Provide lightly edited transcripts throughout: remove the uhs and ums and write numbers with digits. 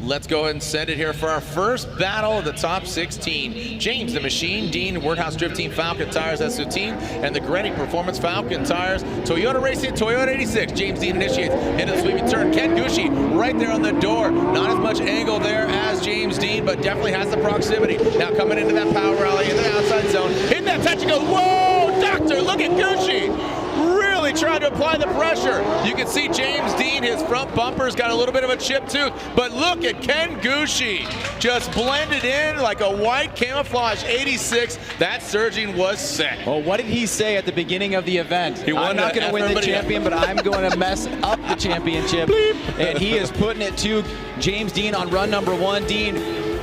let's go ahead and send it here for our first battle of the top 16. James the Machine Dean, Wordhouse Drift Team Falcon Tires SO Team, and the Grenny Performance Falcon Tires. Toyota Racing, Toyota 86. James Dean initiates into the sweeping turn. Ken Gucci right there on the door. Not as much angle there as James Dean, but definitely has the proximity. Now coming into that power rally in the outside zone. Hitting that touch and go, whoa, doctor, look at Gucci. Really trying to apply the pressure. You can see James Dean, his front bumper's got a little bit of a chipped tooth, but look at Ken Gucci. Just blended in like a white camouflage 86. That surging was sick. Well, what did he say at the beginning of the event? I'm not going to win the champion, but I'm going to mess up the championship. And he is putting it to James Dean on run number 1. Dean,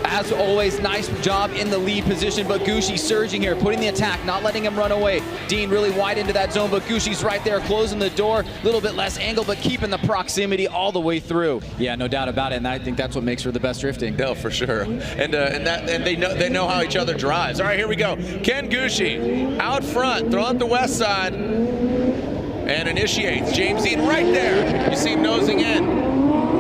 as always, nice job in the lead position, but Gucci surging here, putting the attack, not letting him run away. Dean really wide into that zone, but Gucci's right there, closing the door, a little bit less angle, but keeping the proximity all the way through. Yeah, no doubt about it, and I think that's what makes for the best drifting. No, for sure. And they know how each other drives. All right, here we go. Ken Gucci out front, throw up the west side, and initiates. James Dean right there. You see him nosing in.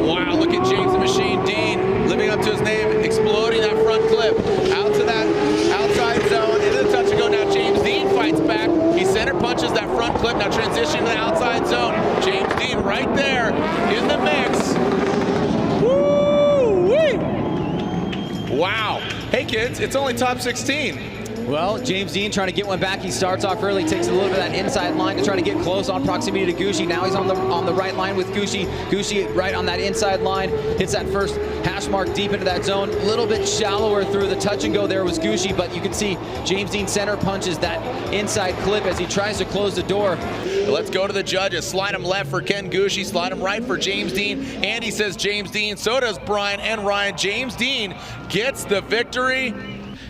Wow, look at James the Machine Dean, living up to his name, exploding that front clip, out to that outside zone, into the touch and go. Now James Dean fights back. He center punches that front clip, now transition to the outside zone. James Dean right there in the mix. Woo-wee! Wow. Hey kids, it's only top 16. Well, James Dean trying to get one back. He starts off early, takes a little bit of that inside line to try to get close on proximity to Gucci. Now he's on the right line with Gucci. Gucci right on that inside line, hits that first hash mark deep into that zone. A little bit shallower through the touch and go there was Gucci, but you can see James Dean center punches that inside clip as he tries to close the door. Let's go to the judges. Slide him left for Ken Gucci, slide him right for James Dean. Andy says James Dean, so does Brian and Ryan. James Dean gets the victory.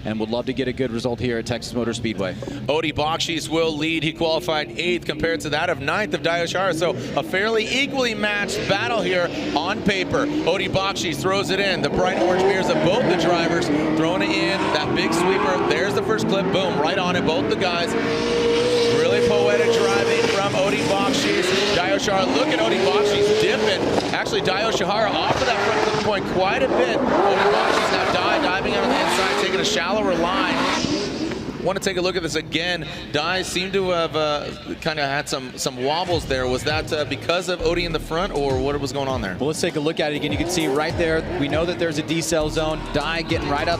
And would love to get a good result here at Texas Motor Speedway. Odie Bakshis will lead. He qualified 8th compared to that of 9th of Dio Shara. So a fairly equally matched battle here on paper. Odie Bakshis throws it in. The bright orange mirrors of both the drivers throwing it in. That big sweeper. There's the first clip. Boom, right on it. Both the guys. Really poetic driving from Odie Bakshis. Dio Shara, look at Odie Bakshis dipping. Actually, Dio Shara off of that front clip point quite a bit. Odie Bakshis now diving on the inside, taking a shallower line. Want to take a look at this again. Dye seemed to have kind of had some wobbles there. Was that because of Odie in the front, or what was going on there? Well, let's take a look at it again. You can see right there, we know that there's a decel zone. Dye getting right up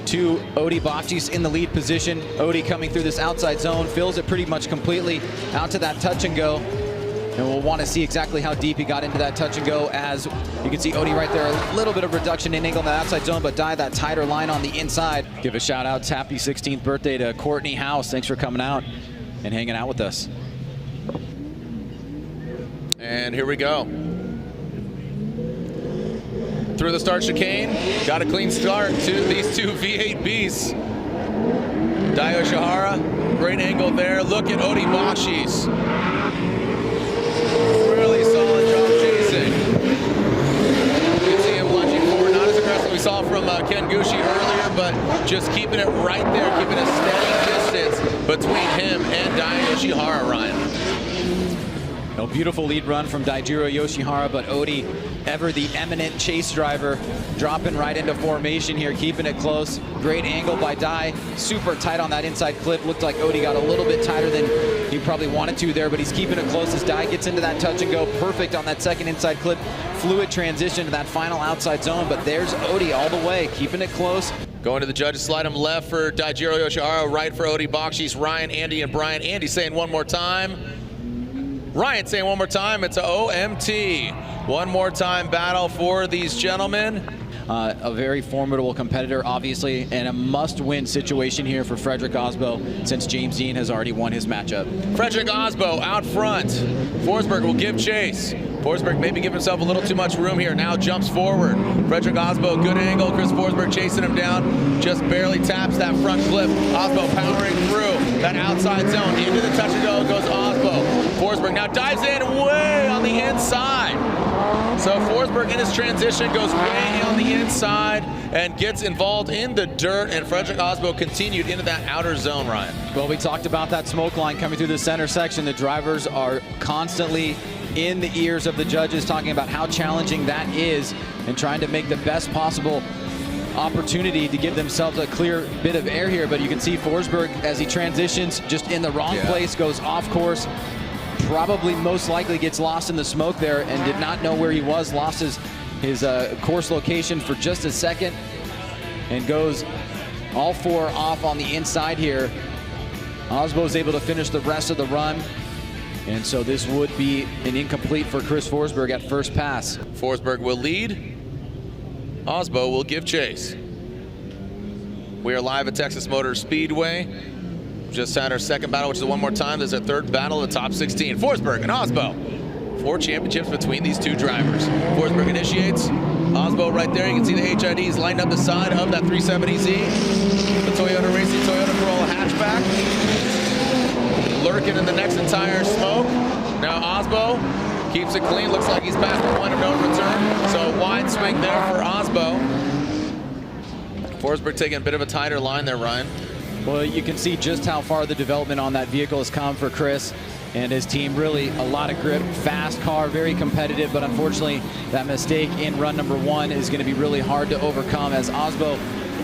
to Odie Bakshis in the lead position. Odie coming through this outside zone, fills it pretty much completely out to that touch and go. And we'll want to see exactly how deep he got into that touch and go, as you can see Odie right there, a little bit of reduction in angle in the outside zone, but Dye that tighter line on the inside. Give a shout out, happy 16th birthday to Courtney House. Thanks for coming out and hanging out with us. And here we go. Through the start chicane, got a clean start to these two V8 beasts. Dio Shara, great angle there. Look at Odie Bakshis. Really solid job chasing. You can see him lunging forward, not as aggressive as we saw from Ken Gucci earlier, but just keeping it right there, keeping a steady distance between him and Dio Yoshihara, Ryan. No, beautiful lead run from Daijiro Yoshihara, but Odie, ever the eminent chase driver, dropping right into formation here, keeping it close. Great angle by Dye, super tight on that inside clip. Looked like Odie got a little bit tighter than he probably wanted to there, but he's keeping it close as Dye gets into that touch and go. Perfect on that second inside clip. Fluid transition to that final outside zone, but there's Odie all the way, keeping it close. Going to the judges, slide him left for Daijiro Yoshihara, right for Odie Bakshis. Ryan, Andy, and Brian. Andy saying one more time. Ryan saying one more time. It's a OMT. One more time battle for these gentlemen. A very formidable competitor, obviously, and a must-win situation here for Frederick Osbo, since James Dean has already won his matchup. Frederick Osbo out front. Forsberg will give chase. Forsberg maybe give himself a little too much room here. Now jumps forward. Frederick Osbo, good angle. Chris Forsberg chasing him down. Just barely taps that front clip. Osbo powering through that outside zone. Into the touch and go goes Osbo. Forsberg now dives in way on the inside. So Forsberg in his transition goes way on the inside and gets involved in the dirt, and Frederick Osbo continued into that outer zone, Ryan. Well, we talked about that smoke line coming through the center section. The drivers are constantly in the ears of the judges, talking about how challenging that is and trying to make the best possible opportunity to give themselves a clear bit of air here. But you can see Forsberg, as he transitions, just in the wrong place, goes off course, probably most likely gets lost in the smoke there and did not know where he was, lost his course location for just a second, and goes all four off on the inside here. Osbo's able to finish the rest of the run, and so this would be an incomplete for Chris Forsberg at first pass. Forsberg will lead. Osbo will give chase. We are live at Texas Motor Speedway. Just had our second battle, which is one more time. This is our third battle of the top 16. Forsberg and Osbo. 4 championships between these two drivers. Forsberg initiates. Osbo right there. You can see the HIDs lined up the side of that 370Z. The Toyota Racing Toyota Corolla hatchback. Lurking in the next entire smoke. Now Osbo keeps it clean. Looks like he's past the point of no return. So a wide swing there for Osbo. Forsberg taking a bit of a tighter line there, Ryan. Well, you can see just how far the development on that vehicle has come for Chris and his team. Really a lot of grip, fast car, very competitive, but unfortunately that mistake in run number 1 is going to be really hard to overcome, as Osbo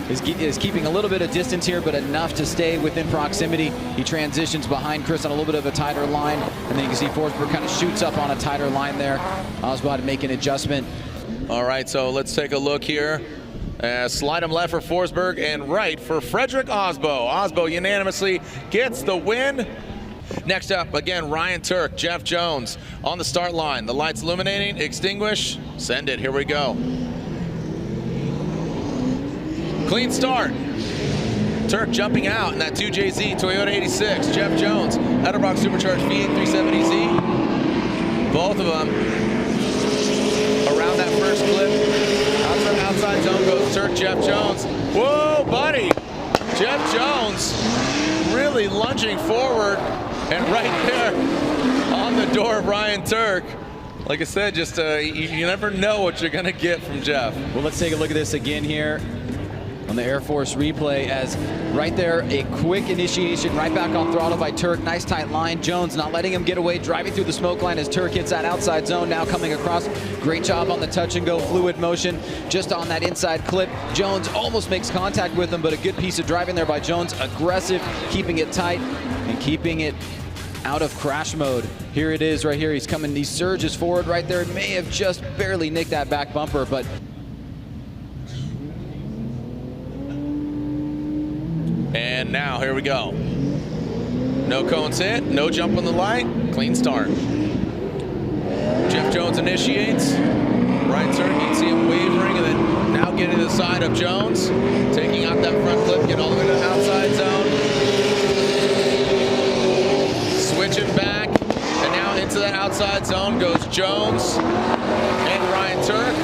is keeping a little bit of distance here, but enough to stay within proximity. He transitions behind Chris on a little bit of a tighter line, and then you can see Forsberg kind of shoots up on a tighter line there. Osbo had to make an adjustment. All right, so let's take a look here. Slide him left for Forsberg and right for Frederick Osbo. Osbo unanimously gets the win. Next up, again, Ryan Turk, Jeff Jones on the start line. The lights illuminating, extinguish, send it. Here we go. Clean start. Turk jumping out in that 2JZ Toyota 86. Jeff Jones, Etterbox Supercharged V8 370Z. Both of them around that first clip. Outside zone goes Turk, Jeff Jones. Whoa, buddy. Jeff Jones really lunging forward, and right there on the door of Ryan Turk. Like I said, just you never know what you're going to get from Jeff. Well, let's take a look at this again here on the Air Force replay, as right there, a quick initiation right back on throttle by Turk. Nice tight line. Jones not letting him get away, driving through the smoke line as Turk hits that outside zone, now coming across. Great job on the touch and go, fluid motion just on that inside clip. Jones almost makes contact with him, but a good piece of driving there by Jones. Aggressive, keeping it tight and keeping it out of crash mode. Here it is right here. He's coming, he surges forward right there. May have just barely nicked that back bumper, but and now, here we go. No cones hit, no jump on the light, clean start. Jeff Jones initiates. Ryan Turk, you can see him wavering, and then now getting to the side of Jones. Taking out that front clip, getting all the way to the outside zone. Switching back, and now into that outside zone goes Jones and Ryan Turk.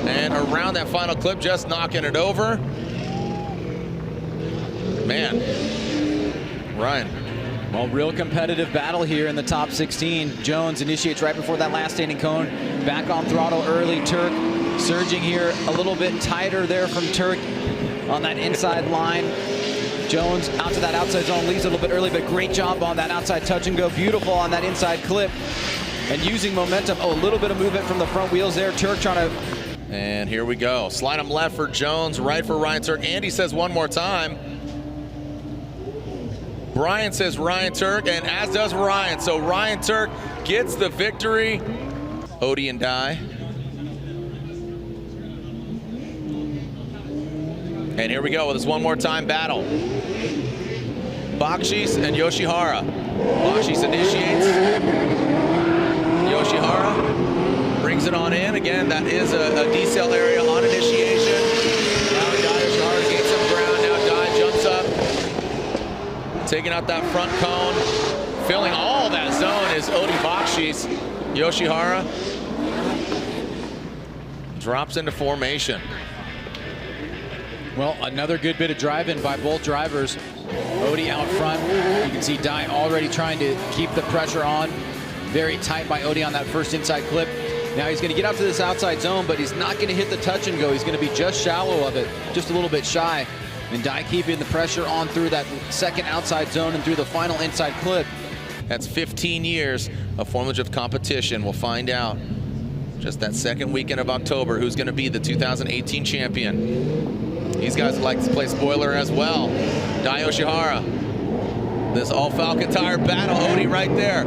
And around that final clip, just knocking it over. Man, Ryan. Well, real competitive battle here in the top 16. Jones initiates right before that last standing cone. Back on throttle early. Turk surging here a little bit tighter there from Turk on that inside line. Jones out to that outside zone, leaves a little bit early, but great job on that outside touch and go. Beautiful on that inside clip and using momentum. Oh, a little bit of movement from the front wheels there. Turk trying to... And here we go. Slide him left for Jones, right for Ryan Turk. Andy says one more time. Brian says Ryan Turk, and as does Ryan. So Ryan Turk gets the victory. Odie and Dye. And here we go with this one more time battle. Bakshis and Yoshihara. Bakshis initiates. Yoshihara brings it on in. Again, that is a decel area on initiation. Now Yoshihara gains some ground. Now Dye jumps up. Taking out that front cone. Filling all that zone is Odie Bakshis. Yoshihara drops into formation. Well, another good bit of driving by both drivers. Odie out front. You can see Dye already trying to keep the pressure on. Very tight by Odie on that first inside clip. Now he's going to get out to this outside zone, but he's not going to hit the touch and go. He's going to be just shallow of it, just a little bit shy. And Dye keeping the pressure on through that second outside zone and through the final inside clip. That's 15 years of Formula Drift competition. We'll find out just that second weekend of October who's going to be the 2018 champion. These guys would like to play spoiler as well. Dai Yoshihara. This all Falcon tire battle. Odie right there.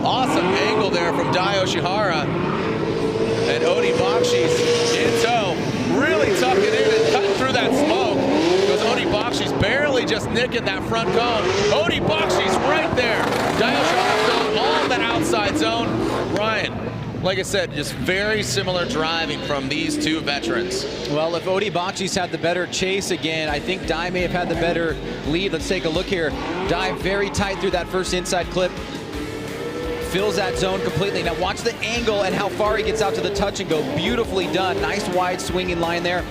Awesome angle there from Dai Yoshihara. And Odie Bakshi's in tow. Really tucking in and cutting through that smoke. Because Odie Bakshi's barely just nicking that front cone. Odie Bakshi's right there. Dai Yoshihara filling all that outside zone. Ryan, like I said, just very similar driving from these two veterans. Well, if Odie Bakshi's had the better chase again, I think Dai may have had the better lead. Let's take a look here. Dai very tight through that first inside clip. Fills that zone completely. Now watch the angle and how far he gets out to the touch and go. Beautifully done. Nice wide swinging line there.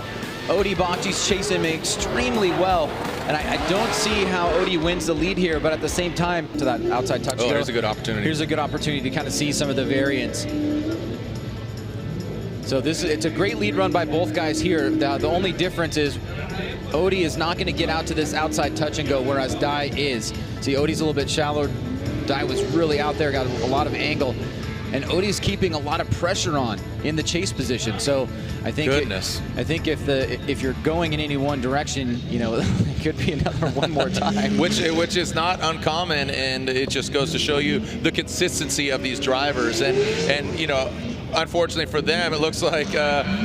Odie Bakshi's chasing him extremely well. And I don't see how Odie wins the lead here, but at the same time, to that outside touch. Oh, here's a good opportunity. Here's a good opportunity to kind of see some of the variance. So it's a great lead run by both guys here. The only difference is Odie is not going to get out to this outside touch and go, whereas Dai is. See, Odie's a little bit shallower. Dai was really out there, got a lot of angle. And Odie's keeping a lot of pressure on in the chase position. So I think I think if you're going in any one direction, you know, it could be another one more time. which is not uncommon, and it just goes to show you the consistency of these drivers. And you know, unfortunately for them, it looks like,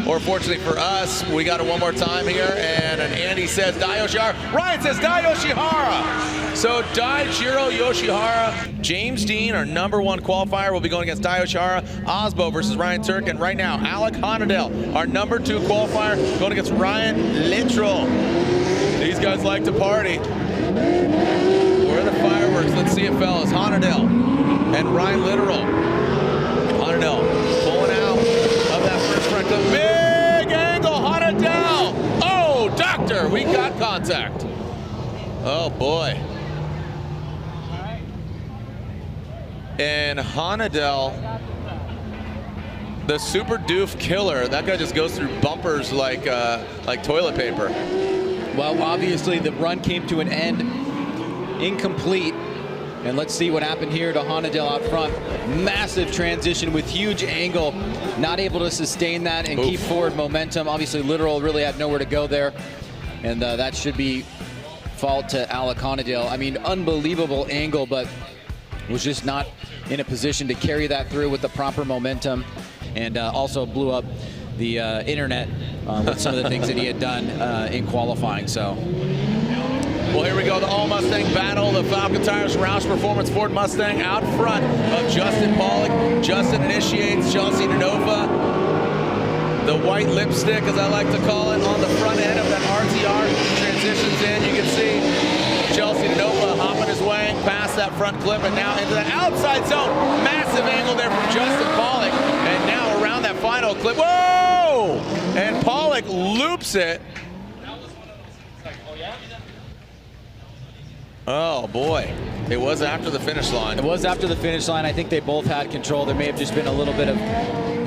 or fortunately for us, we got it one more time here. And Andy says Dai Yoshihara. Ryan says Dai Yoshihara. So Daijiro Yoshihara. James Dean, our #1 qualifier, will be going against Dai Yoshihara. Osbo versus Ryan Turk. And right now, Alec Honadell, our #2 qualifier, going against Ryan Littrell. These guys like to party. Where are the fireworks? Let's see it, fellas. Honadell and Ryan Littrell. Honadell pulling out of that first front clip. Big angle, Honadell. Oh, doctor, we got contact. Oh, boy. And Honadell, the super doof killer, that guy just goes through bumpers like toilet paper. Well, obviously the run came to an end, incomplete. And let's see what happened here to Honadell out front. Massive transition with huge angle, not able to sustain that and keep forward momentum. Obviously, Littrell really had nowhere to go there. And that should be fault to Alec Honadell. I mean, unbelievable angle, but was just not in a position to carry that through with the proper momentum, and also blew up the internet with some of the things that he had done in qualifying. So, well, here we go, the all Mustang battle, the Falcon Tires Roush Performance Ford Mustang out front of Justin Pollock. Justin initiates, Chelsea Denova, the white lipstick, as I like to call it, on the front end of that RTR, transitions in. You can see Chelsea Denova hopping his way past that front clip and now into the outside zone. Massive angle there from Justin Pollock. And now around that final clip. Whoa! And Pollock loops it. Oh, boy. It was after the finish line. It was after the finish line. I think they both had control. There may have just been a little bit of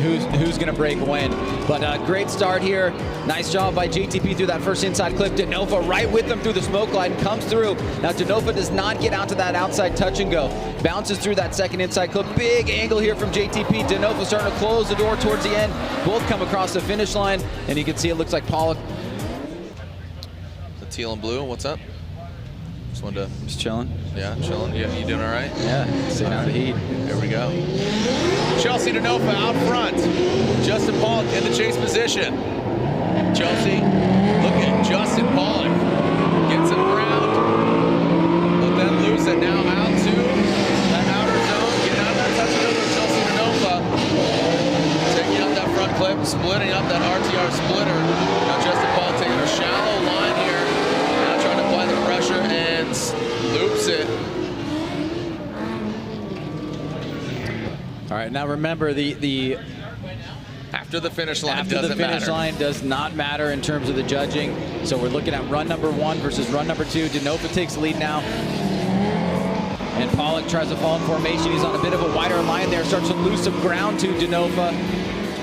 who's going to break when. But great start here. Nice job by JTP through that first inside clip. Denova right with them through the smoke line, comes through. Now Denova does not get out to that outside touch and go. Bounces through that second inside clip. Big angle here from JTP. Denova starting to close the door towards the end. Both come across the finish line, and you can see it looks like Pollock. The teal and blue, what's up? Just wanted to... Just chilling. Yeah, chilling. You doing all right? Yeah, staying out of the heat. There we go. Chelsea Denova out front. Justin Pollock in the chase position. Chelsea, look at Justin Pollock. Gets him ground, but then loose it now out to that outer zone. Getting out of that touch over Chelsea Denova. Taking up that front clip, splitting up that RTR splitter. Now Justin Pollock taking a shallow line here. Now trying to apply the pressure and loops it. All right, now remember the after the finish line after the finish matter. line does not matter in terms of the judging. So we're looking at run #1 versus run #2. Denova takes the lead now. And Pollock tries to fall in formation. He's on a bit of a wider line there. Starts to lose some ground to Denova.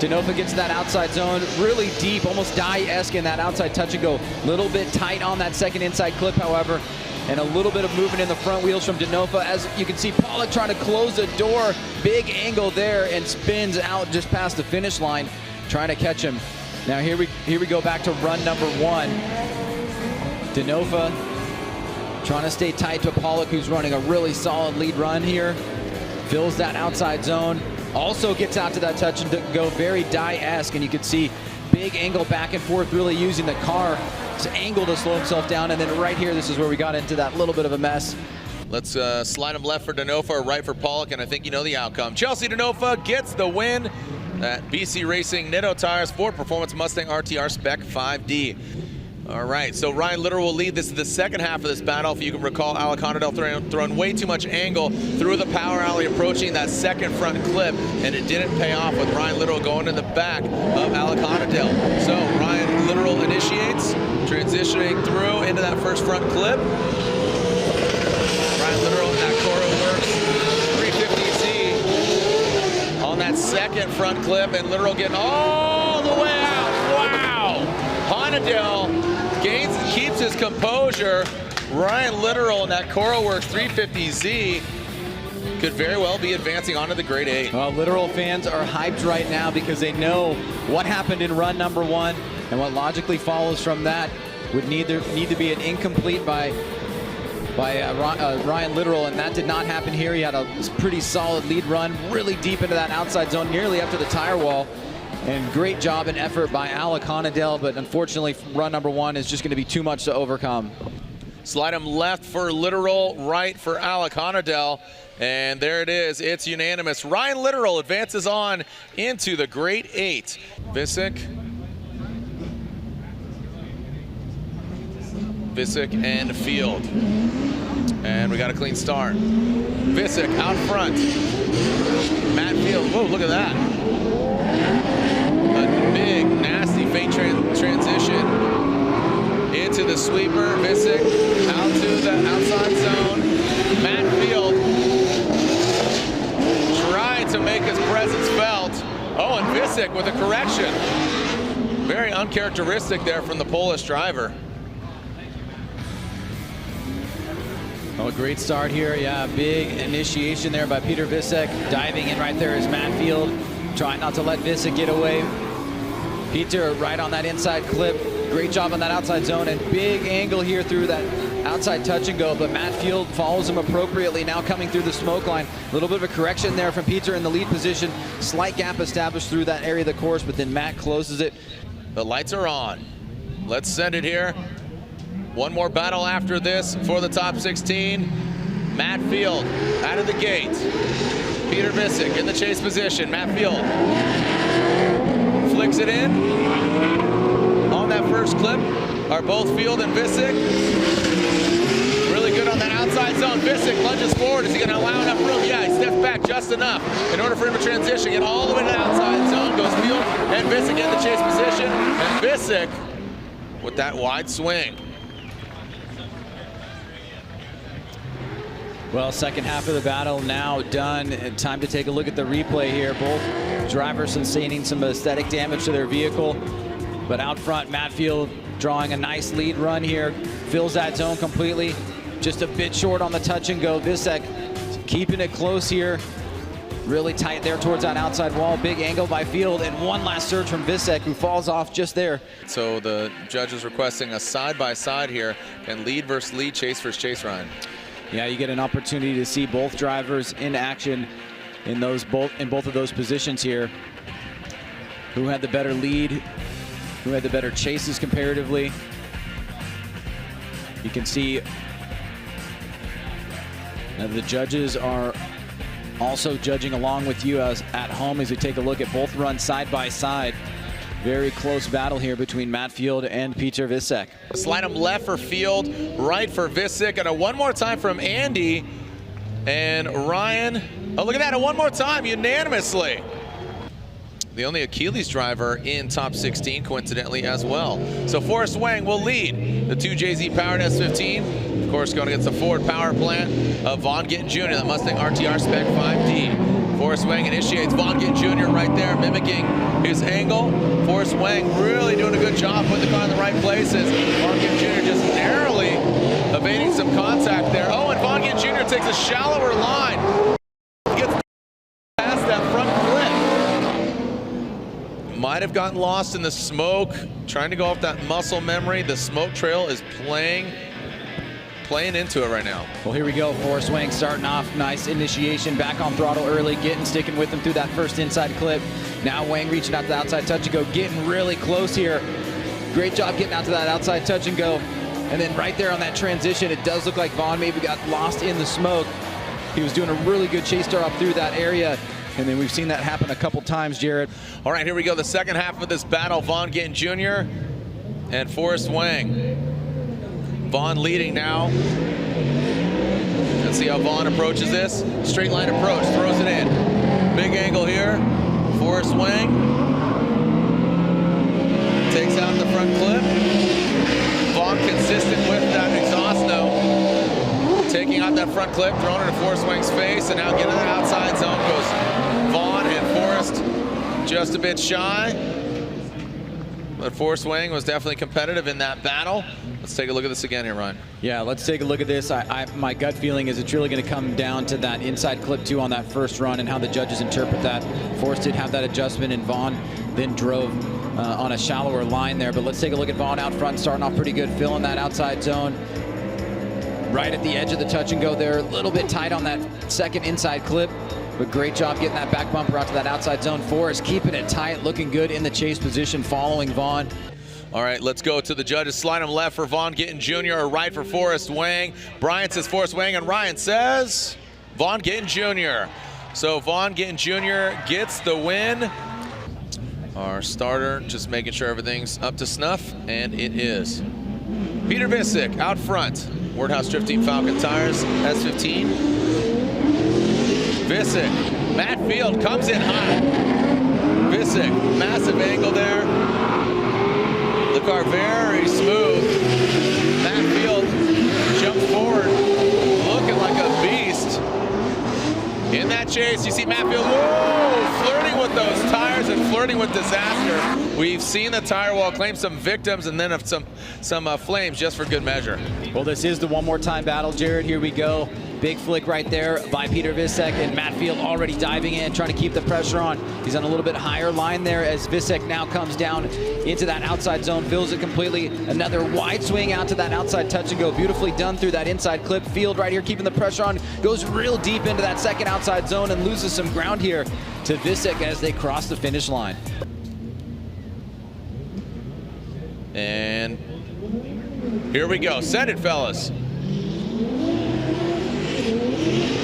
Denova gets that outside zone really deep, almost Dai-esque in that outside touch and go. Little bit tight on that second inside clip, however. and a little bit of movement in the front wheels from Denofa. As you can see, Pollock trying to close the door. Big angle there and spins out just past the finish line, trying to catch him. Now here we go back to run number 1. Denofa trying to stay tight to Pollock, who's running a really solid lead run here. Fills that outside zone. Also gets out to that touch and go, very Die-esque, and you can see big angle back and forth, really using the car's angle to slow himself down. And then right here, this is where we got into that little bit of a mess. Let's slide him left for Denofa, right for Pollock, and I think you know the outcome. Chelsea Denofa gets the win at BC Racing Nitto Tires Ford Performance Mustang RTR Spec 5D. All right, so Ryan Literal will lead. This is the second half of this battle. If you can recall, Alec Honadell throwing way too much angle through the power alley, approaching that second front clip, and it didn't pay off with Ryan Literal going in the back of Alec Honadell. So Ryan Literal initiates, transitioning through into that first front clip. Ryan Literal in that Coro Works 350Z on that second front clip, and Literal getting all the way out. Wow! Honadell gains and keeps his composure. Ryan Literal in that Coro Works 350Z could very well be advancing onto the Grade 8. Well, Literal fans are hyped right now because they know what happened in run number 1, and what logically follows from that would need to be an incomplete by Ryan Literal, and that did not happen here. He had a pretty solid lead run, really deep into that outside zone, nearly up to the tire wall. And great job and effort by Alec Honadell, but unfortunately run number 1 is just going to be too much to overcome. Slide him left for Literal, right for Alec Honadell, and there it is. It's unanimous. Ryan Literal advances on into the Grade 8. Visick and Field. And we got a clean start. Visick out front. Matt Field, whoa, look at that. A big, nasty feint transition into the sweeper. Visick out to the outside zone. Matt Field trying to make his presence felt. Oh, and Visick with a correction. Very uncharacteristic there from the Polish driver. Oh, a great start here. Yeah, big initiation there by Peter Visick. Diving in right there is Matt Field. Trying not to let Visick get away. Peter right on that inside clip. Great job on that outside zone, and big angle here through that outside touch and go, but Matt Field follows him appropriately, now coming through the smoke line. A little bit of a correction there from Peter in the lead position. Slight gap established through that area of the course, but then Matt closes it. The lights are on. Let's send it here. One more battle after this for the top 16. Matt Field out of the gate. Peter Visick in the chase position. Matt Field flicks it in. On that first clip are both Field and Visick. Really good on that outside zone. Visick lunges forward. Is he going to allow enough room? Yeah, he steps back just enough in order for him to transition. Get all the way to the outside zone. Goes Field and Visick in the chase position. And Visick with that wide swing. Well, second half of the battle now done. And time to take a look at the replay here. Both drivers sustaining some aesthetic damage to their vehicle. But out front, Matt Field drawing a nice lead run here. Fills that zone completely. Just a bit short on the touch and go. Visick keeping it close here. Really tight there towards that outside wall. Big angle by Field, and one last surge from Visick, who falls off just there. So the judge is requesting a side-by-side here, and lead versus lead, chase versus chase, Ryan. Yeah, you get an opportunity to see both drivers in action in both of those positions here. Who had the better lead? Who had the better chases comparatively? You can see the judges are also judging along with you as at home as we take a look at both runs side by side. Very close battle here between Matt Field and Peter Visick. Slide him left for Field, right for Visick, and a one more time from Andy. And Ryan, oh look at that, a one more time, unanimously. The only Achilles driver in top 16, coincidentally, as well. So Forrest Wang will lead the 2JZ powered S15. Of course, going against the Ford power plant of Von Gittin Jr., the Mustang RTR Spec 5D. Forrest Wang initiates. Vaughn Gittin Jr. right there, mimicking his angle. Forrest Wang really doing a good job putting the car in the right places. Vaughn Gittin Jr. just narrowly evading some contact there. Oh, and Vaughn Gittin Jr. takes a shallower line. Gets past that front clip. Might have gotten lost in the smoke, trying to go off that muscle memory. The smoke trail is playing into it right now. Well, here we go. Forrest Wang starting off. Nice initiation. Back on throttle early. Gittin sticking with him through that first inside clip. Now Wang reaching out to the outside touch and go. Gittin really close here. Great job getting out to that outside touch and go. And then right there on that transition, it does look like Vaughn maybe got lost in the smoke. He was doing a really good chase start up through that area. And then we've seen that happen a couple times, Jared. All right, here we go. The second half of this battle. Vaughn Gittin Jr. and Forrest Wang. Vaughn leading now. Let's see how Vaughn approaches this. Straight line approach, throws it in. Big angle here. Forrest Wang takes out the front clip. Vaughn consistent with that exhaust though. Taking out that front clip, throwing it in Forrest Wang's face, and now getting to the outside zone goes Vaughn, and Forrest just a bit shy. But Forrest Wang was definitely competitive in that battle. Let's take a look at this again here, Ryan. Yeah, let's take a look at this. My gut feeling is it's really going to come down to that inside clip 2 on that first run and how the judges interpret that. Forrest did have that adjustment, and Vaughn then drove on a shallower line there. But let's take a look at Vaughn out front, starting off pretty good, filling that outside zone. Right at the edge of the touch and go there. A little bit tight on that second inside clip, but great job getting that back bumper out to that outside zone. Forrest keeping it tight, looking good in the chase position, following Vaughn. All right, let's go to the judges. Slide them left for Vaughn Gittin Jr. or right for Forrest Wang. Brian says Forrest Wang, and Ryan says Vaughn Gittin Jr. So Vaughn Gittin Jr. gets the win. Our starter just making sure everything's up to snuff, and it is. Peter Visick out front. Wordhouse Drifting Falcon tires, S15. Visick, Matt Field comes in hot. Visick, massive angle there. The car very smooth. Matt Field jumps forward, looking like a beast. In that chase, you see Matt Field, whoa, flirting with those tires and flirting with disaster. We've seen the tire wall claim some victims and then some flames just for good measure. Well, this is the one more time battle, Jared. Here we go. Big flick right there by Peter Visick, and Matt Field already diving in, trying to keep the pressure on. He's on a little bit higher line there as Visick now comes down into that outside zone, fills it completely. Another wide swing out to that outside touch and go. Beautifully done through that inside clip. Field right here keeping the pressure on, goes real deep into that second outside zone and loses some ground here to Visick as they cross the finish line. And here we go. Send it, fellas.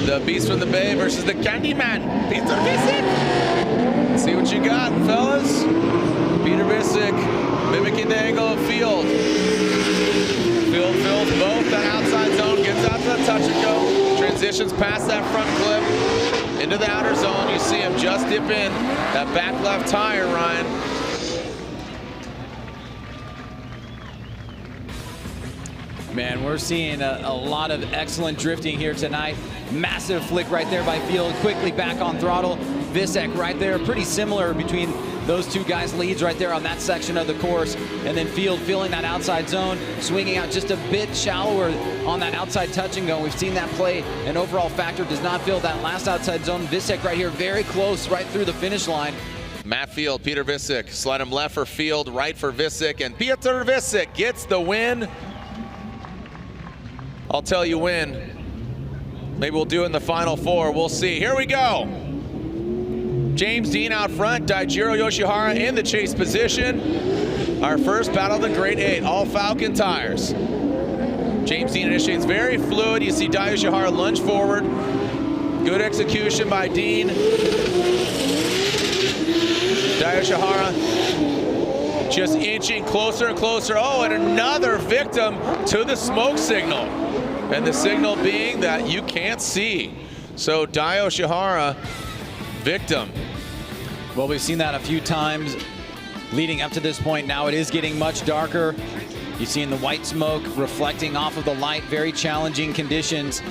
The Beast from the Bay versus the Candyman, Peter Visick. See what you got, fellas. Peter Visick mimicking the angle of Field. Field fills both that outside zone, gets out to the touch and go. Transitions past that front clip into the outer zone. You see him just dip in that back left tire, Ryan. Man, we're seeing a lot of excellent drifting here tonight. Massive flick right there by Field, quickly back on throttle. Visick right there, pretty similar between those two guys' leads right there on that section of the course. And then Field filling that outside zone, swinging out just a bit shallower on that outside touch and go. We've seen that play an overall factor, does not fill that last outside zone. Visick right here, very close right through the finish line. Matt Field, Peter Visick, slide him left for Field, right for Visick, and Peter Visick gets the win. I'll tell you when. Maybe we'll do it in the final 4. We'll see. Here we go. James Dean out front. Daijiro Yoshihara in the chase position. Our first battle of the Grade 8. All Falcon tires. James Dean initiates very fluid. You see Dai Yoshihara lunge forward. Good execution by Dean. Dai Yoshihara just inching closer and closer. Oh, and another victim to the smoke signal. And the signal being that you can't see. So Dai Yoshihara, victim. Well, we've seen that a few times leading up to this point. Now it is getting much darker. You're seeing the white smoke reflecting off of the light. Very challenging conditions.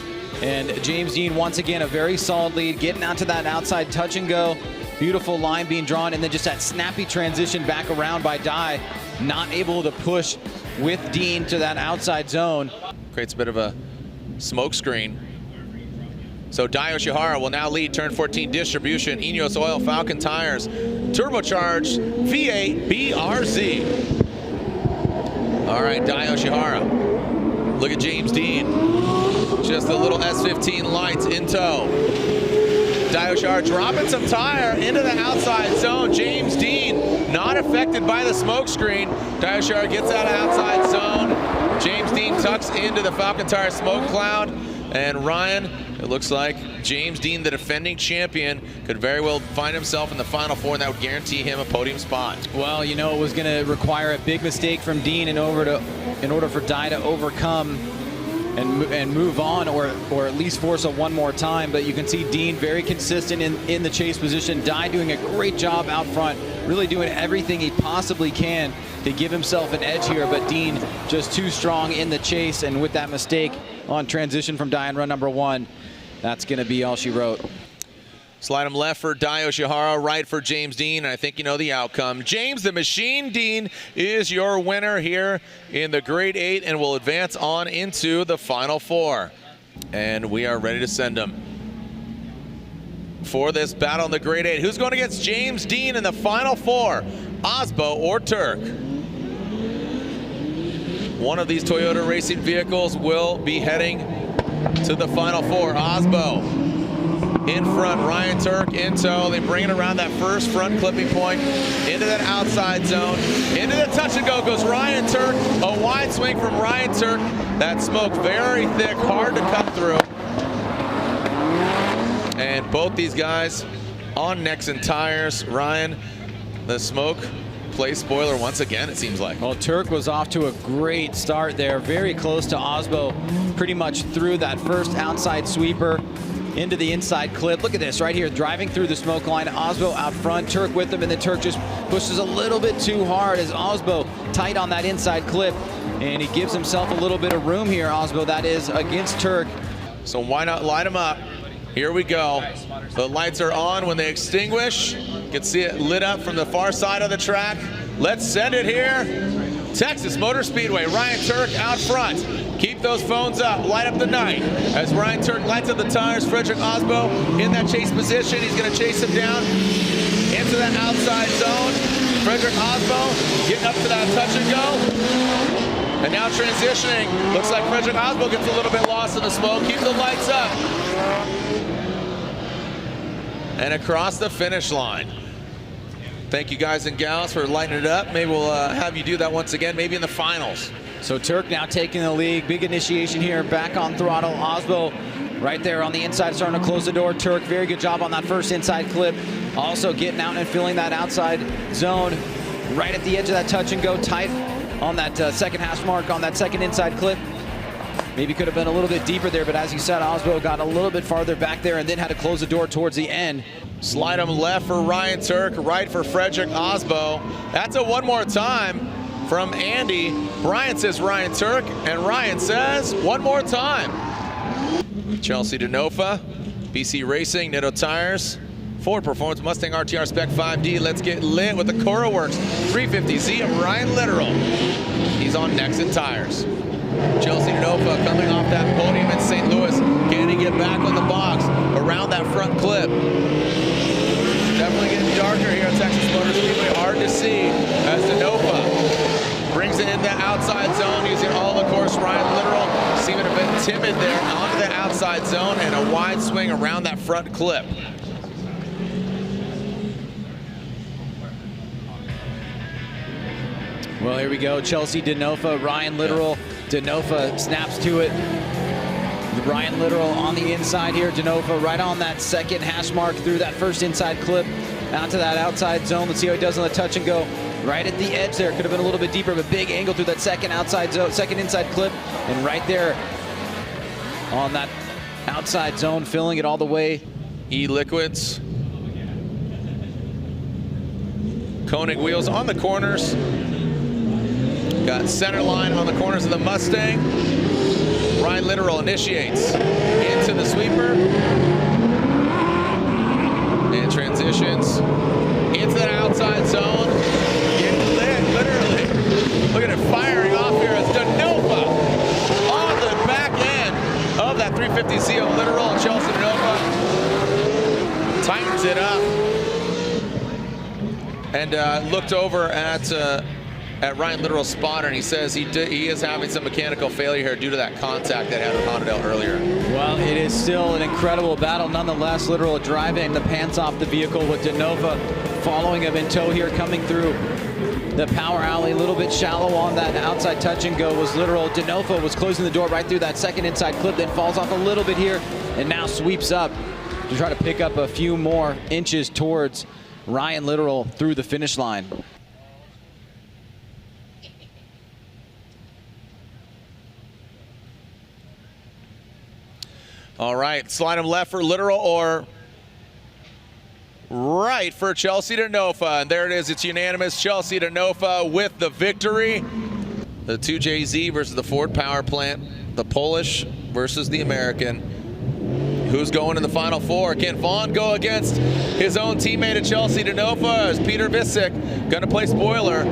And James Dean, once again, a very solid lead, getting out to that outside touch and go. Beautiful line being drawn, and then just that snappy transition back around by Dai. Not able to push with Dean to that outside zone. Creates a bit of a smoke screen. So Dai Yoshihara will now lead turn 14 distribution. Ineos Oil Falcon tires, turbocharged V8 BRZ. All right, Dai Yoshihara. Look at James Dean. Just the little S15 lights in tow. Dai Yoshihara dropping some tire into the outside zone. James Dean not affected by the smoke screen. Dai Yoshihara gets out of outside zone. James Dean tucks into the Falcon tire smoke cloud. And Ryan, it looks like James Dean, the defending champion, could very well find himself in the Final Four, and that would guarantee him a podium spot. Well, you know, it was going to require a big mistake from Dean in order for Dai to overcome and move on, or at least force it one more time. But you can see Dean very consistent in the chase position. Dai doing a great job out front, really doing everything he possibly can to give himself an edge here, but Dean just too strong in the chase, and with that mistake on transition from Dai in run number 1, that's going to be all she wrote. Slide him left for Dai Yoshihara, right for James Dean, and I think you know the outcome. James the Machine Dean is your winner here in the Grade 8 and will advance on into the Final Four. And we are ready to send him for this battle in the Grade 8. Who's going against James Dean in the Final Four? Osbo or Turk? One of these Toyota racing vehicles will be heading to the Final Four. Osbo in front, Ryan Turk in tow. They bring it around that first front clipping point, into that outside zone, into the touch and go goes Ryan Turk. A wide swing from Ryan Turk. That smoke very thick, hard to cut through. And both these guys on Nexen tires. Ryan, the smoke play spoiler once again, it seems like. Well, Turk was off to a great start there, very close to Osbo, pretty much through that first outside sweeper into the inside clip. Look at this right here, driving through the smoke line. Osbo out front, Turk with him, and then Turk just pushes a little bit too hard as Osbo tight on that inside clip, and he gives himself a little bit of room here, Osbo, that is, against Turk. So why not light him up? Here we go. The lights are on. When they extinguish, you can see it lit up from the far side of the track. Let's send it here. Texas Motor Speedway, Ryan Turk out front. Keep those phones up, light up the night. As Ryan Turk lights up the tires, Frederick Osbo in that chase position. He's gonna chase him down into that outside zone. Frederick Osbo getting up to that touch and go. And now transitioning. Looks like Frederick Osbo gets a little bit lost in the smoke. Keep the lights up. And across the finish line. Thank you guys and gals for lighting it up. Maybe we'll have you do that once again, maybe in the finals. So Turk now taking the lead. Big initiation here, back on throttle. Osbo right there on the inside, starting to close the door. Turk, very good job on that first inside clip. Also getting out and filling that outside zone right at the edge of that touch and go, tight on that second hash mark on that second inside clip. Maybe could have been a little bit deeper there, but as you said, Osbo got a little bit farther back there and then had to close the door towards the end. Slide him left for Ryan Turk, right for Frederick Osbo. That's a one more time from Andy. Brian says Ryan Turk, and Ryan says one more time. Chelsea Denofa, BC Racing, Nitto Tires, Ford Performance, Mustang RTR Spec 5D. Let's get lit with the Cora Works 350Z of Ryan Literal. He's on Nexen Tires. Chelsea Denofa coming off that podium in St. Louis. Can he get back on the box around that front clip? Definitely getting darker here at Texas Motor Speedway. Hard to see as Denofa brings it in the outside zone using all the course. Ryan Literal seeming a bit timid there onto the outside zone and a wide swing around that front clip. Well, here we go. Chelsea Denofa, Ryan Literal. Denofa snaps to it. Ryan Literal on the inside here. Denofa right on that second hash mark through that first inside clip out to that outside zone. Let's see how he does on the touch and go. Right at the edge there. Could have been a little bit deeper, but big angle through that second outside zone, second inside clip. And right there on that outside zone, filling it all the way. E-Liquids. Koenig wheels on the corners. Got center line on the corners of the Mustang. Ryan Literal initiates into the sweeper and transitions into the outside zone. Getting lit, literally. Look at it firing off here as Denova on the back end of that 350Z of Literal. Chelsea Denova tightens it up and looked over at Ryan Literal's spotter, and he says he is having some mechanical failure here due to that contact that had with Honadale earlier. Well, it is still an incredible battle nonetheless. Literal driving the pants off the vehicle with Denova following him in tow here, coming through the power alley. A little bit shallow on that outside touch and go was Literal. Denova was closing the door right through that second inside clip, then falls off a little bit here and now sweeps up to try to pick up a few more inches towards Ryan Literal through the finish line. All right, slide him left for Literal or right for Chelsea Denova. And there it is, it's unanimous. Chelsea Denova with the victory. The 2JZ versus the Ford power plant. The Polish versus the American. Who's going in the final four? Can Vaughn go against his own teammate at Chelsea Denova? Is Peter Visick gonna play spoiler?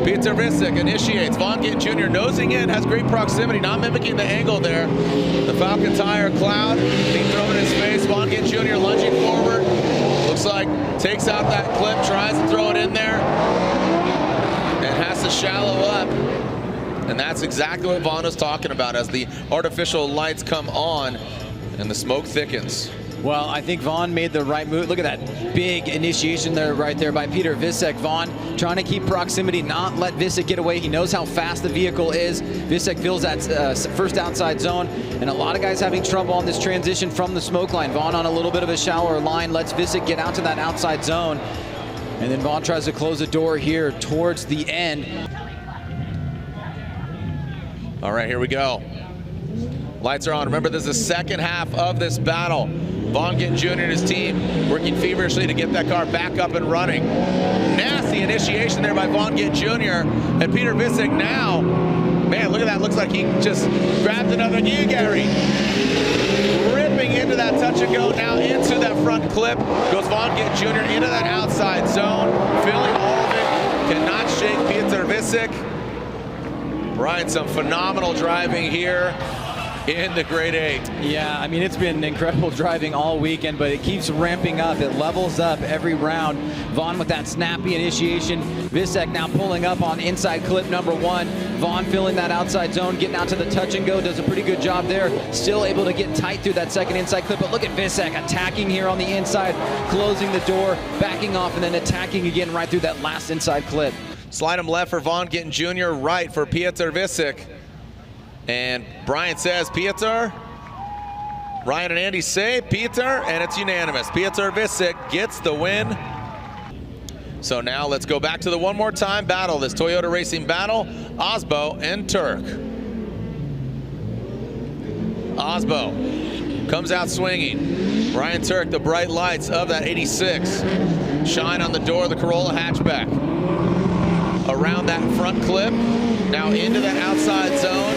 Peter Visick initiates. Vaughn Gittin Jr. nosing in, has great proximity, not mimicking the angle there. The Falcon tire cloud being thrown in his face. Vaughn Gittin Jr. lunging forward. Looks like takes out that clip, tries to throw it in there, and has to shallow up. And that's exactly what Vaughn was talking about as the artificial lights come on and the smoke thickens. Well, I think Vaughn made the right move. Look at that big initiation there, right there by Peter Visick. Vaughn trying to keep proximity, not let Visick get away. He knows how fast the vehicle is. Visick fills that first outside zone, and a lot of guys having trouble on this transition from the smoke line. Vaughn on a little bit of a shallower line, lets Visick get out to that outside zone, and then Vaughn tries to close the door here towards the end. All right, here we go. Lights are on. Remember, this is the second half of this battle. Vaughn Gittin Jr. and his team working feverishly to get that car back up and running. Nasty initiation there by Vaughn Gittin Jr. And Peter Visick now, man, look at that. Looks like he just grabbed another gear, Gary. Ripping into that touch and go, now into that front clip. Goes Vaughn Gittin Jr. into that outside zone, filling all of it. Cannot shake Peter Visick. Brian, some phenomenal driving here in the Grade 8. Yeah, I mean, it's been incredible driving all weekend, but it keeps ramping up. It levels up every round. Vaughn with that snappy initiation. Visick now pulling up on inside clip number 1. Vaughn filling that outside zone, getting out to the touch and go, does a pretty good job there. Still able to get tight through that second inside clip, but look at Visick attacking here on the inside, closing the door, backing off, and then attacking again right through that last inside clip. Slide him left for Vaughn Gittin Jr., right for Peter Visick. And Brian says Peter. Ryan and Andy say Peter, and it's unanimous. Peter Visick gets the win. So now let's go back to the one more time battle, this Toyota Racing battle, Osbo and Turk. Osbo comes out swinging. Ryan Turk, the bright lights of that 86 shine on the door of the Corolla hatchback. Around that front clip, now into that outside zone.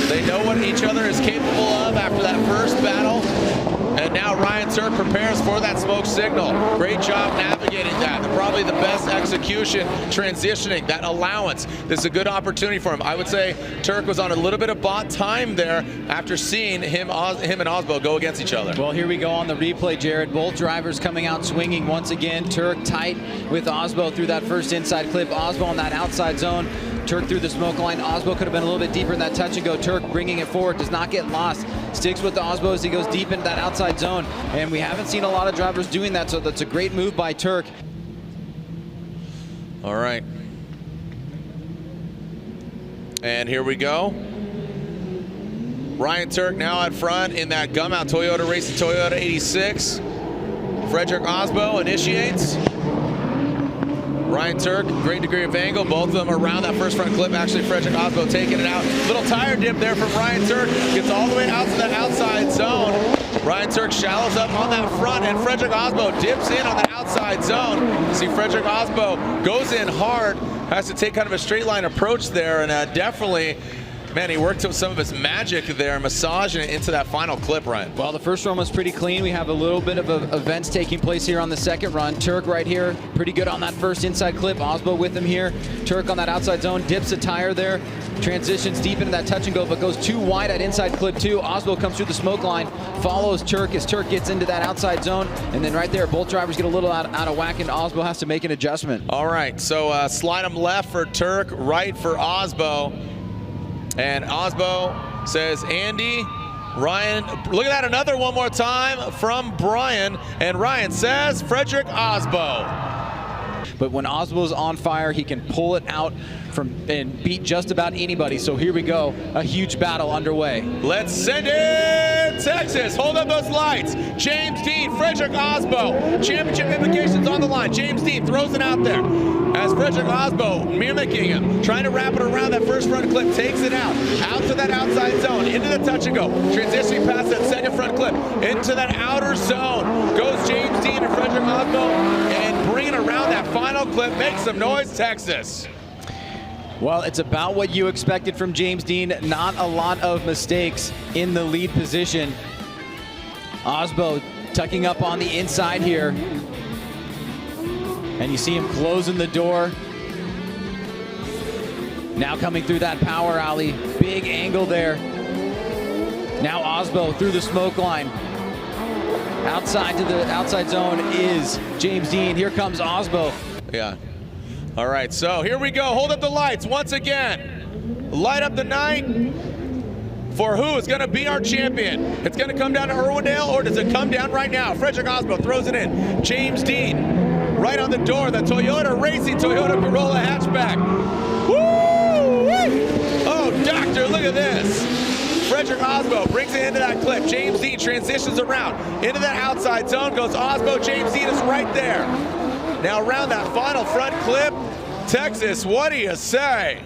They know what each other is capable of after that first battle. And now Ryan Turk prepares for that smoke signal. Great job navigating that. Probably the best execution, transitioning, that allowance. This is a good opportunity for him. I would say Turk was on a little bit of bought time there after seeing him and Osbo go against each other. Well, here we go on the replay, Jared. Both drivers coming out swinging once again. Turk tight with Osbo through that first inside clip. Osbo on that outside zone. Turk through the smoke line. Osbo could have been a little bit deeper in that touch and go. Turk bringing it forward, does not get lost. Sticks with the Osbo as he goes deep into that outside zone. And we haven't seen a lot of drivers doing that, so that's a great move by Turk. All right. And here we go. Ryan Turk now out front in that gum-out Toyota Racing Toyota 86. Frederick Osbo initiates. Ryan Turk, great degree of angle. Both of them around that first front clip. Actually, Frederick Osbo taking it out. Little tire dip there from Ryan Turk. Gets all the way out to the outside zone. Ryan Turk shallows up on that front, and Frederick Osbo dips in on the outside zone. You see Frederick Osbo goes in hard. Has to take kind of a straight line approach there, and definitely, Man, he worked with some of his magic there, massaging it into that final clip, Ryan. Well, the first run was pretty clean. We have a little bit of events taking place here on the second run. Turk right here, pretty good on that first inside clip. Osbo with him here. Turk on that outside zone, dips a tire there. Transitions deep into that touch and go, but goes too wide at inside clip two. Osbo comes through the smoke line, follows Turk as Turk gets into that outside zone. And then right there, both drivers get a little out of whack, and Osbo has to make an adjustment. All right, so slide him left for Turk, right for Osbo. And Osbo says, Andy, Ryan, look at that, another one more time from Brian. And Ryan says, Frederick Osbo. But when Osbo's on fire, he can pull it out and beat just about anybody. So here we go, a huge battle underway. Let's send it, Texas. Hold up those lights. James Dean, Frederick Osbo. Championship implications on the line. James Dean throws it out there as Frederick Osbo mimicking him, trying to wrap it around that first front clip, takes it out to that outside zone, into the touch and go, transitioning past that second front clip, into that outer zone. Goes James Dean and Frederick Osbo, and bringing around that final clip. Make some noise, Texas. Well, it's about what you expected from James Dean. Not a lot of mistakes in the lead position. Osbo tucking up on the inside here. And you see him closing the door. Now coming through that power alley. Big angle there. Now Osbo through the smoke line. Outside to the outside zone is James Dean. Here comes Osbo. Yeah. All right, so here we go. Hold up the lights once again. Light up the night for who is going to be our champion. It's going to come down to Irwindale, or does it come down right now? Frederick Osbo throws it in. James Dean right on the door. The Toyota Racing Toyota Corolla hatchback. Woo! Oh, doctor, look at this. Frederick Osbo brings it into that clip. James Dean transitions around into that outside zone. Goes Osbo. James Dean is right there. Now around that final front clip. Texas, what do you say?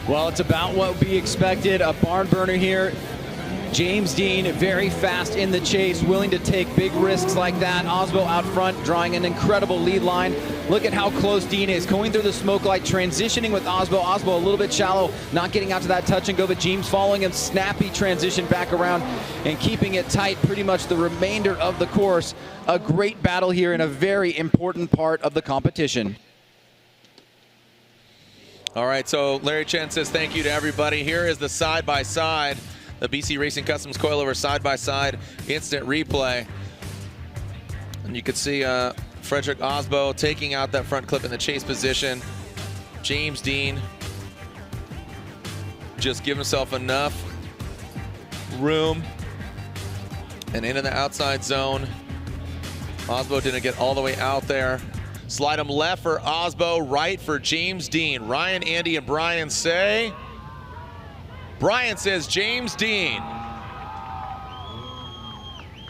Well, it's about what we expected. A barn burner here. James Dean very fast in the chase, willing to take big risks like that. Osbo out front, drawing an incredible lead line. Look at how close Dean is, going through the smoke light, transitioning with Osbo. Osbo a little bit shallow, not getting out to that touch and go, but James following him, snappy transition back around and keeping it tight pretty much the remainder of the course. A great battle here in a very important part of the competition. All right, so Larry Chen says thank you to everybody. Here is the side-by-side, the BC Racing Customs coilover side-by-side instant replay. And you could see Frederick Osbo taking out that front clip in the chase position. James Dean just give himself enough room and into the outside zone. Osbo didn't get all the way out there. Slide him left for Osbo, right for James Dean. Ryan, Andy, and Brian say. Brian says James Dean.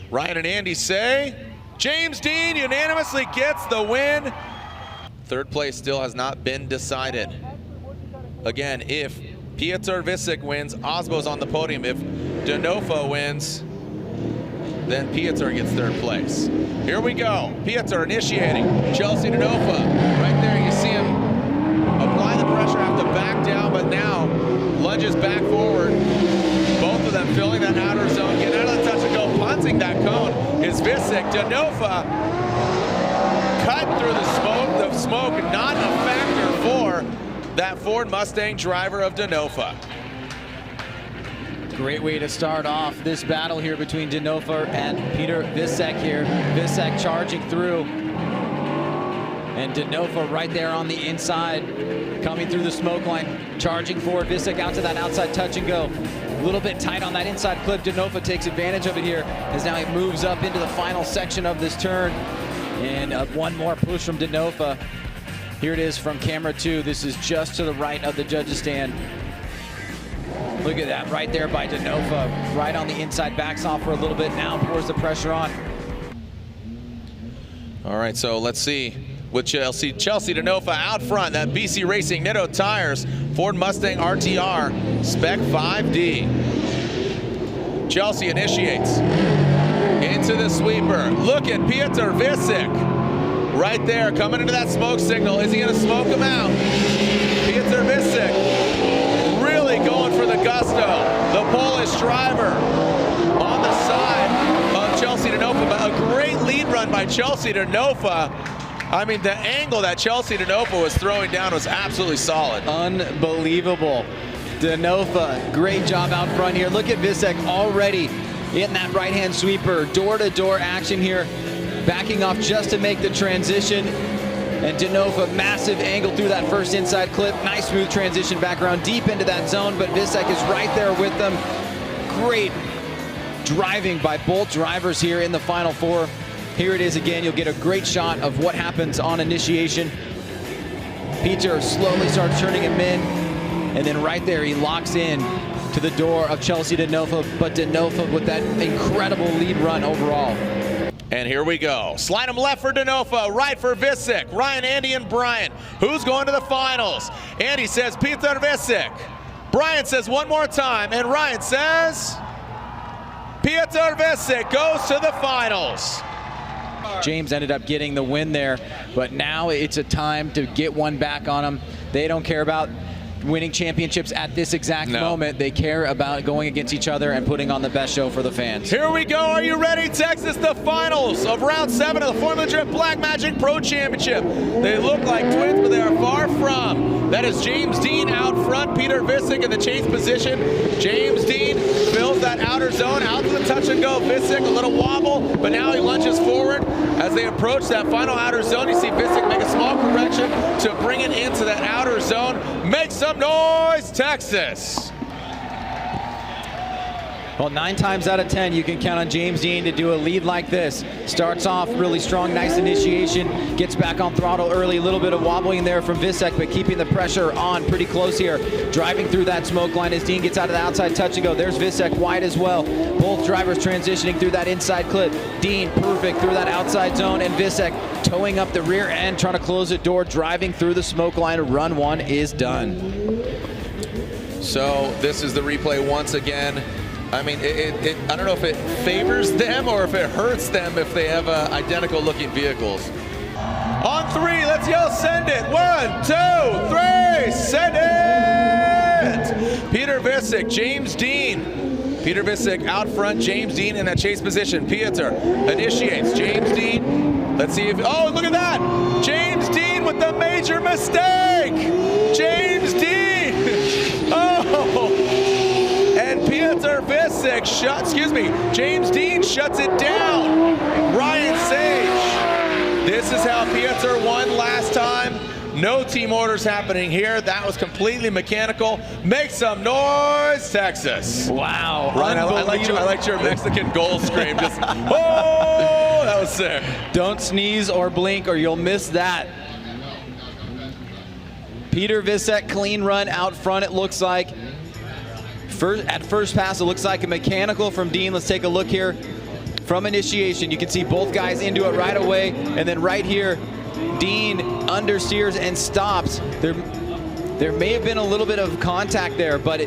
Ryan and Andy say James Dean unanimously gets the win. Third place still has not been decided. Again, if Piotr Visek wins, Osbo's on the podium. If Denofa wins, then Piotr gets third place. Here we go. Piotr initiating. Chelsea Denofa. Right there, you see him apply the pressure, have to back down, but now lunges back forward. Both of them filling that outer zone, getting out of the touch and go, punting that cone is Visek. Denofa cut through the smoke, not a factor for that Ford Mustang driver of Denofa. Great way to start off this battle here between Denofa and Peter Visek here. Visek charging through. And Denofa right there on the inside, coming through the smoke line, charging forward. Visek out to that outside touch and go. A little bit tight on that inside clip. Denofa takes advantage of it here as now he moves up into the final section of this turn. And one more push from Denofa. Here it is from camera 2. This is just to the right of the judges' stand. Look at that right there by Denofa. Right on the inside, backs off for a little bit, now pours the pressure on. All right, so let's see. With Chelsea Denofa out front, that BC Racing Nitto Tires Ford Mustang RTR Spec 5D. Chelsea initiates into the sweeper. Look at Piotr Visek right there coming into that smoke signal. Is he going to smoke him out? Peter Visek really going for the gusto. The Polish driver on the side of Chelsea Denofa. But a great lead run by Chelsea Denofa. I mean, the angle that Chelsea Denofa was throwing down was absolutely solid. Unbelievable. Denofa, great job out front here. Look at Visek already in that right-hand sweeper. Door-to-door action here. Backing off just to make the transition. And Denofa, massive angle through that first inside clip. Nice smooth transition back around deep into that zone, but Visek is right there with them. Great driving by both drivers here in the Final Four. Here it is again. You'll get a great shot of what happens on initiation. Peter slowly starts turning him in, and then right there he locks in to the door of Chelsea Denofa, but Denofa with that incredible lead run overall. And here we go. Slide him left for Denofa, right for Visek. Ryan, Andy, and Brian. Who's going to the finals? Andy says Peter Visek. Brian says one more time, and Ryan says Peter Visek goes to the finals. James ended up getting the win there, but now it's a time to get one back on them. They don't care about winning championships at this exact moment. They care about going against each other and putting on the best show for the fans. Here we go. Are you ready, Texas? The finals of round 7 of the Formula Drift Black Magic Pro Championship. They look like twins, but they are far from. That is James Dean out front, Peter Visek in the chase position. James Dean fills that outer zone, out to the touch and go. Visek, a little wobble, but now he lunges forward. As they approach that final outer zone, you see Visek make a small correction to bring it into that outer zone. Make some noise, Texas. Well, 9 times out of 10, you can count on James Dean to do a lead like this. Starts off really strong, nice initiation, gets back on throttle early, a little bit of wobbling there from Visek, but keeping the pressure on pretty close here. Driving through that smoke line as Dean gets out of the outside touch and go. There's Visek wide as well. Both drivers transitioning through that inside clip. Dean perfect through that outside zone, and Visek towing up the rear end, trying to close the door, driving through the smoke line. Run 1 is done. So this is the replay once again. I mean, I don't know if it favors them or if it hurts them if they have identical looking vehicles. On 3, let's yell, send it. 1, 2, 3, send it! Peter Visek, James Dean. Peter Visek out front, James Dean in that chase position. Peter initiates, James Dean. Let's see if, oh, look at that! James Dean with the major mistake! James Dean! Oh! And Peter Visek James Dean shuts it down. Ryan Sage. This is how Peter won last time. No team orders happening here. That was completely mechanical. Make some noise, Texas. Wow. Ryan, I liked your Mexican goal scream. Just, oh, that was sick. Don't sneeze or blink or you'll miss that. Peter Visek, clean run out front, it looks like. At first pass, it looks like a mechanical from Dean. Let's take a look here. From initiation, you can see both guys into it right away. And then right here, Dean understeers and stops. There may have been a little bit of contact there, but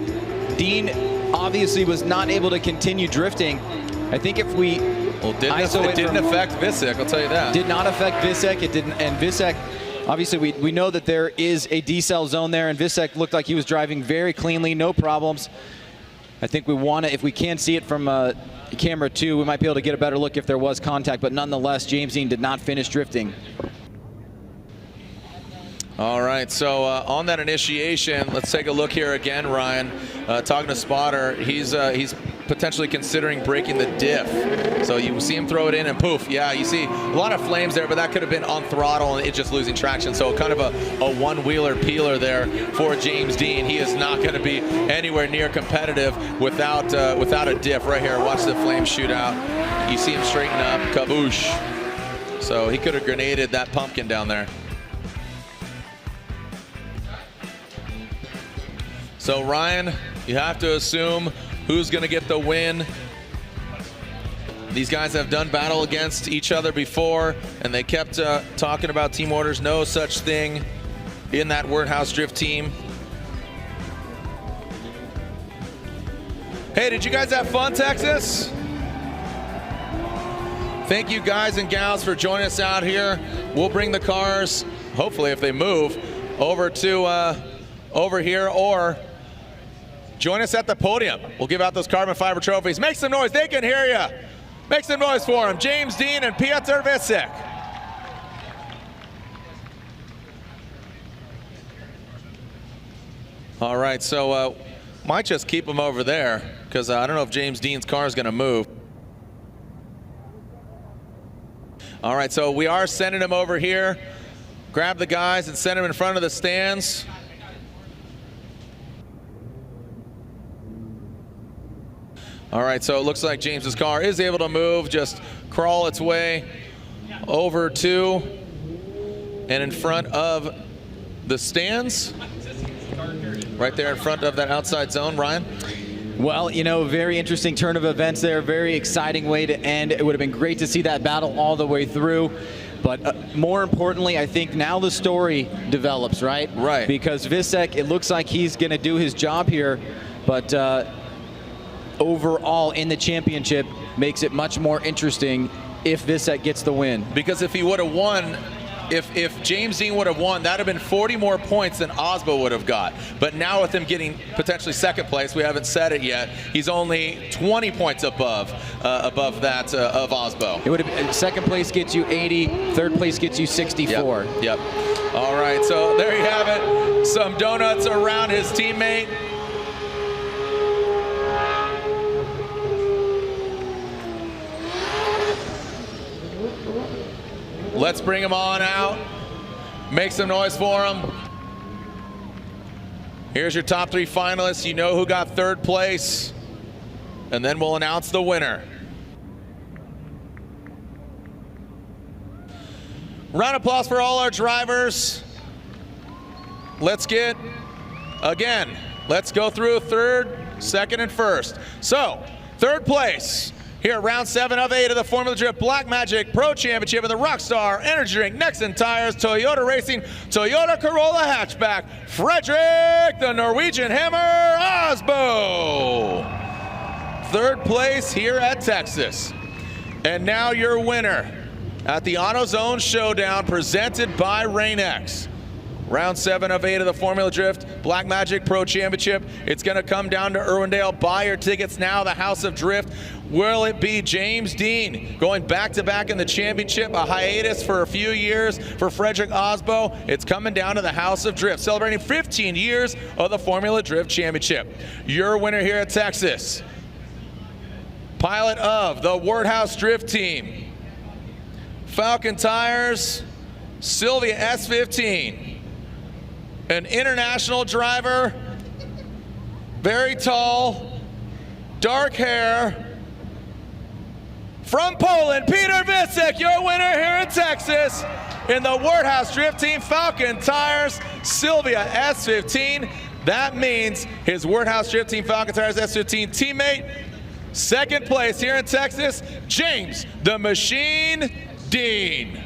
Dean obviously was not able to continue drifting. I think if we it didn't affect Visek, I'll tell you that. Did not affect Visek. It didn't, and Visek, obviously we know that there is a decel zone there, and Visek looked like he was driving very cleanly, no problems. I think we want to, if we can see it from camera 2, we might be able to get a better look if there was contact, but nonetheless, James Dean did not finish drifting. All right, so on that initiation, let's take a look here again, Ryan. Talking to Spotter, he's potentially considering breaking the diff. So you see him throw it in and poof, yeah, you see a lot of flames there, but that could have been on throttle and it just losing traction. So kind of a one-wheeler peeler there for James Dean. He is not going to be anywhere near competitive without a diff. Right here, watch the flames shoot out. You see him straighten up, kaboosh. So he could have grenaded that pumpkin down there. So Ryan, you have to assume who's going to get the win. These guys have done battle against each other before, and they kept talking about team orders. No such thing in that Wordhouse Drift team. Hey, did you guys have fun, Texas? Thank you guys and gals for joining us out here. We'll bring the cars, hopefully if they move, over to over here or join us at the podium. We'll give out those carbon fiber trophies. Make some noise, they can hear you. Make some noise for them, James Dean and Piotr Visek. All right, so might just keep them over there because I don't know if James Dean's car is going to move. All right, so we are sending him over here. Grab the guys and send them in front of the stands. All right, so it looks like James's car is able to move, just crawl its way over to and in front of the stands. Right there in front of that outside zone, Ryan. Well, you know, very interesting turn of events there. Very exciting way to end. It would have been great to see that battle all the way through. But more importantly, I think now the story develops, right? Right. Because Visek, it looks like he's going to do his job here. But overall in the championship makes it much more interesting if Visek gets the win. Because if he would have won, if James Dean would have won, that would have been 40 more points than Osbo would have got. But now with him getting potentially second place, we haven't said it yet, he's only 20 points above that of Osbo. It would have, second place gets you 80, third place gets you 64. Yep. All right, so there you have it. Some donuts around his teammate. Let's bring him on out. Make some noise for him. Here's your top 3 finalists. You know who got third place. And then we'll announce the winner. Round of applause for all our drivers. Let's go through third, second, and first. So, third place. Here at round 7 of 8 of the Formula Drift Black Magic Pro Championship of the Rockstar Energy Drink Nexen Tires Toyota Racing Toyota Corolla Hatchback, Frederick the Norwegian Hammer Osbo. Third place here at Texas. And now your winner at the AutoZone Showdown presented by Rain-X. Round 7 of 8 of the Formula Drift Black Magic Pro Championship. It's going to come down to Irwindale. Buy your tickets now, the House of Drift. Will it be James Dean going back-to-back in the championship, a hiatus for a few years for Frederick Osbo? It's coming down to the House of Drift, celebrating 15 years of the Formula Drift Championship. Your winner here at Texas, pilot of the Wordhouse Drift Team, Falcon Tires, Sylvia S15. An international driver, very tall, dark hair, from Poland, Peter Visek, your winner here in Texas in the Wordhouse Drift Team, Falcon Tires, Sylvia S15. That means his Wordhouse Drift Team, Falcon Tires S15 teammate, second place here in Texas, James the Machine Dean.